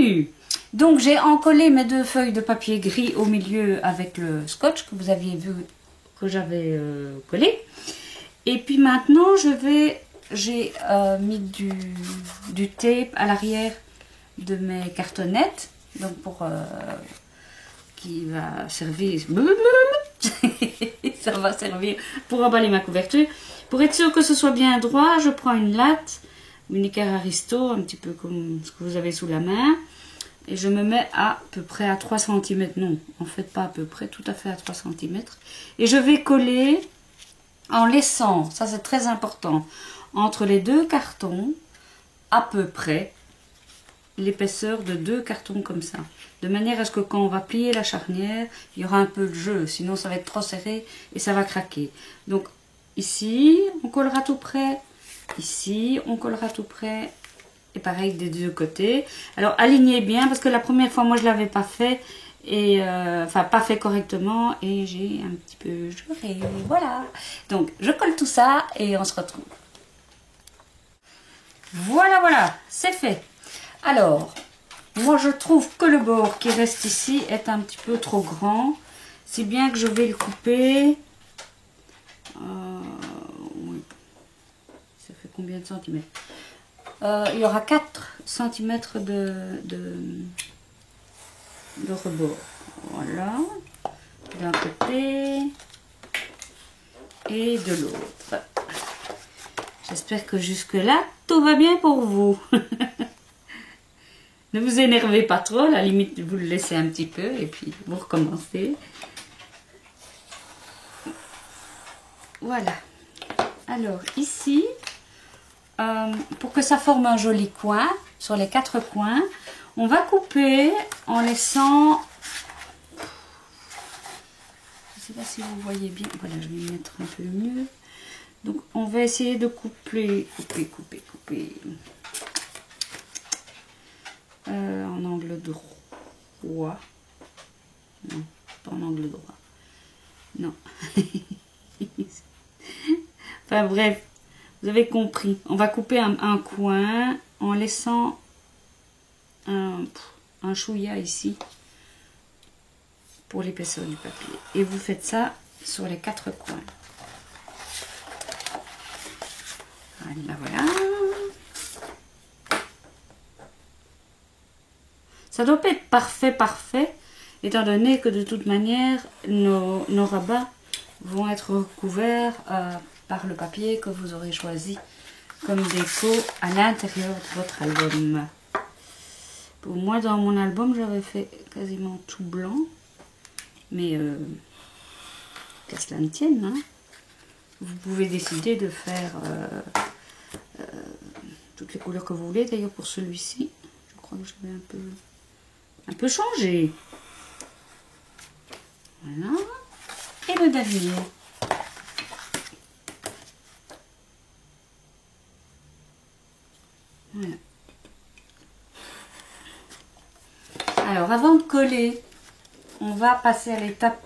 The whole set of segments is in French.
continue. Donc j'ai encollé mes 2 feuilles de papier gris au milieu avec le scotch que vous aviez vu que j'avais collé. Et puis maintenant j'ai mis du tape à l'arrière de mes cartonnettes. Donc pour qui va servir ça va servir pour emballer ma couverture. Pour être sûr que ce soit bien droit, je prends une latte, une Icare Aristo, un petit peu comme ce que vous avez sous la main. Et je me mets à peu près à 3 cm. Non, en fait pas à peu près, tout à fait à 3 cm. Et je vais coller en laissant, ça c'est très important, entre les 2 cartons, à peu près l'épaisseur de 2 cartons comme ça. De manière à ce que quand on va plier la charnière, il y aura un peu de jeu. Sinon ça va être trop serré et ça va craquer. Donc ici, on collera tout près. Ici, on collera tout près. Et pareil des 2 côtés. Alors alignez bien parce que la première fois moi je l'avais pas fait. Et enfin pas fait correctement. Et j'ai un petit peu juré. Voilà. Donc je colle tout ça et on se retrouve. Voilà, voilà. C'est fait. Alors, moi je trouve que le bord qui reste ici est un petit peu trop grand. Si bien que je vais le couper. Oui. Ça fait combien de centimètres? Il y aura 4 cm de rebord. Voilà. D'un côté et de l'autre. J'espère que jusque là, tout va bien pour vous. Ne vous énervez pas trop, à la limite vous le laissez un petit peu et puis vous recommencez. Voilà. Alors ici, pour que ça forme un joli coin, sur les 4 coins, on va couper en laissant... Je ne sais pas si vous voyez bien. Voilà, je vais me mettre un peu mieux. Donc on va essayer de couper. En angle droit. Non, pas en angle droit. Non. Enfin bref, vous avez compris. On va couper un coin en laissant un chouïa ici pour l'épaisseur du papier. Et vous faites ça sur les 4 coins. Voilà, voilà. Ça doit pas être parfait, étant donné que de toute manière, nos rabats vont être recouverts par le papier que vous aurez choisi comme déco à l'intérieur de votre album. Pour moi, dans mon album, j'avais fait quasiment tout blanc. Mais qu'à cela ne tienne, hein. Vous pouvez décider de faire toutes les couleurs que vous voulez. D'ailleurs, pour celui-ci, je crois que je vais un peu changer. Voilà. Et le dernier. Voilà. Alors, avant de coller, on va passer à l'étape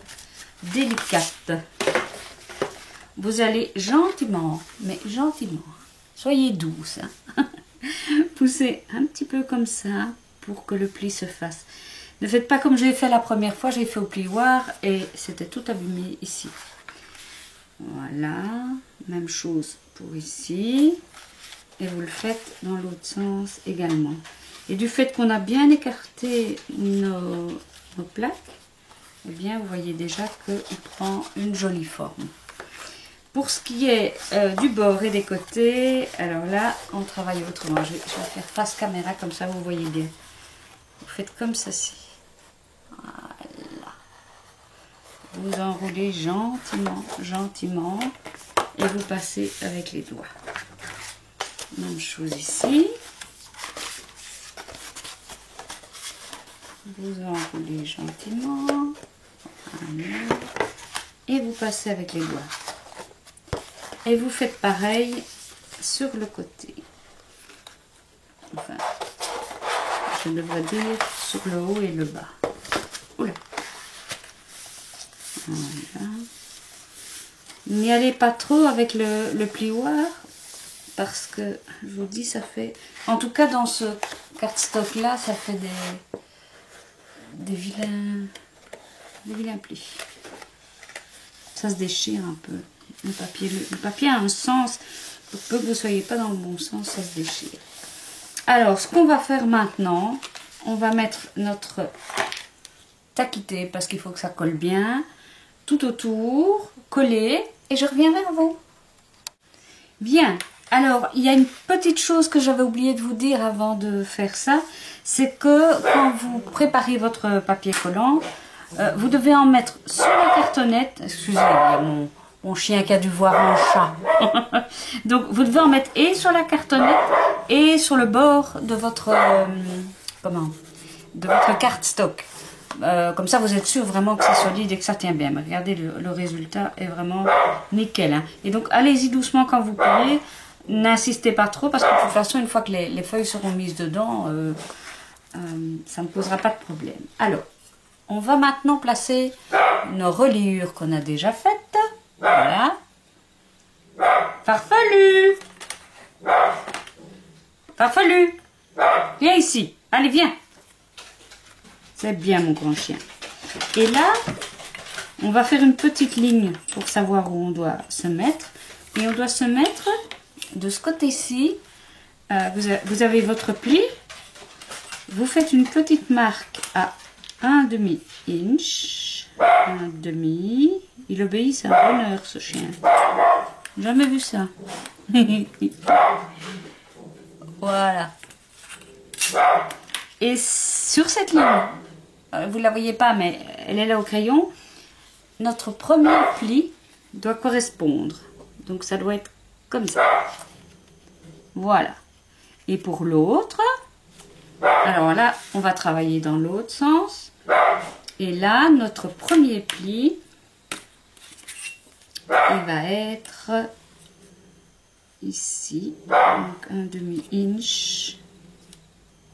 délicate. Vous allez gentiment, mais gentiment, soyez douce, hein. Poussez un petit peu comme ça pour que le pli se fasse. Ne faites pas comme j'ai fait la première fois, j'ai fait au plioir et c'était tout abîmé ici. Voilà, même chose pour ici. Et vous le faites dans l'autre sens également. Et du fait qu'on a bien écarté nos plaques, eh bien vous voyez déjà qu'il prend une jolie forme. Pour ce qui est du bord et des côtés, alors là on travaille autrement. Je vais faire face caméra comme ça vous voyez bien. Vous faites comme ceci. Voilà. Vous enroulez gentiment, gentiment et vous passez avec les doigts. Même chose ici. Vous enroulez gentiment. Voilà. Et vous passez avec les doigts. Et vous faites pareil sur le côté. Enfin, je devrais dire sur le haut et le bas. Oula. Voilà. N'y allez pas trop avec le plioir parce que je vous dis, ça fait, en tout cas dans ce cardstock là, ça fait des vilains plis. Ça se déchire un peu. Le papier a un sens, pour peu que vous ne soyez pas dans le bon sens, ça se déchire. Alors, ce qu'on va faire maintenant, on va mettre notre taquité, parce qu'il faut que ça colle bien, tout autour, coller, et je reviens vers vous. Bien, alors, il y a une petite chose que j'avais oublié de vous dire avant de faire ça, c'est que quand vous préparez votre papier collant, vous devez en mettre sur la cartonnette. Excusez, il y a mon chien qui a dû voir mon chat. Donc, vous devez en mettre et sur la cartonnette et sur le bord de votre, de votre cardstock. Comme ça, vous êtes sûr vraiment que c'est solide et que ça tient bien. Mais regardez, le résultat est vraiment nickel. Hein. Et donc, allez-y doucement quand vous pouvez. N'insistez pas trop parce que de toute façon, une fois que les feuilles seront mises dedans, ça ne posera pas de problème. Alors, on va maintenant placer nos reliures qu'on a déjà faites. Voilà. Farfelu! Farfelu! Viens ici. Allez, viens. C'est bien, mon grand chien. Et là, on va faire une petite ligne pour savoir où on doit se mettre. Et on doit se mettre de ce côté-ci. Vous avez votre pli. Vous faites une petite marque à 1/2 inch. 1/2. Il obéit, c'est un bonheur, ce chien. Jamais vu ça. Voilà. Et sur cette ligne, vous ne la voyez pas, mais elle est là au crayon, notre premier pli doit correspondre. Donc ça doit être comme ça. Voilà. Et pour l'autre, alors là, on va travailler dans l'autre sens. Et là, notre premier pli, il va être ici. Donc 1/2 inch.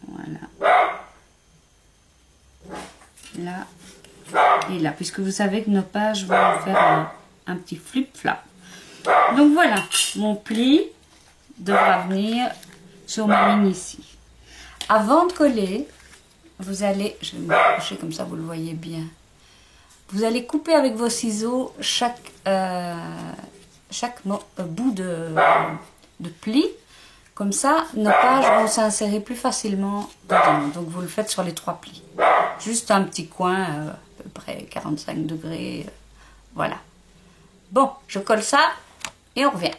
Voilà. Là et là, puisque vous savez que nos pages vont faire un petit flip-flap. Donc voilà, mon pli devra venir sur ma ligne ici. Avant de coller, vous allez, je vais me rapprocher comme ça vous le voyez bien. Vous allez couper avec vos ciseaux chaque bout de pli. Comme ça, nos pages vont s'insérer plus facilement dedans. Donc vous le faites sur les 3 plis. Juste un petit coin, à peu près 45 degrés. Voilà. Bon, je colle ça et on revient.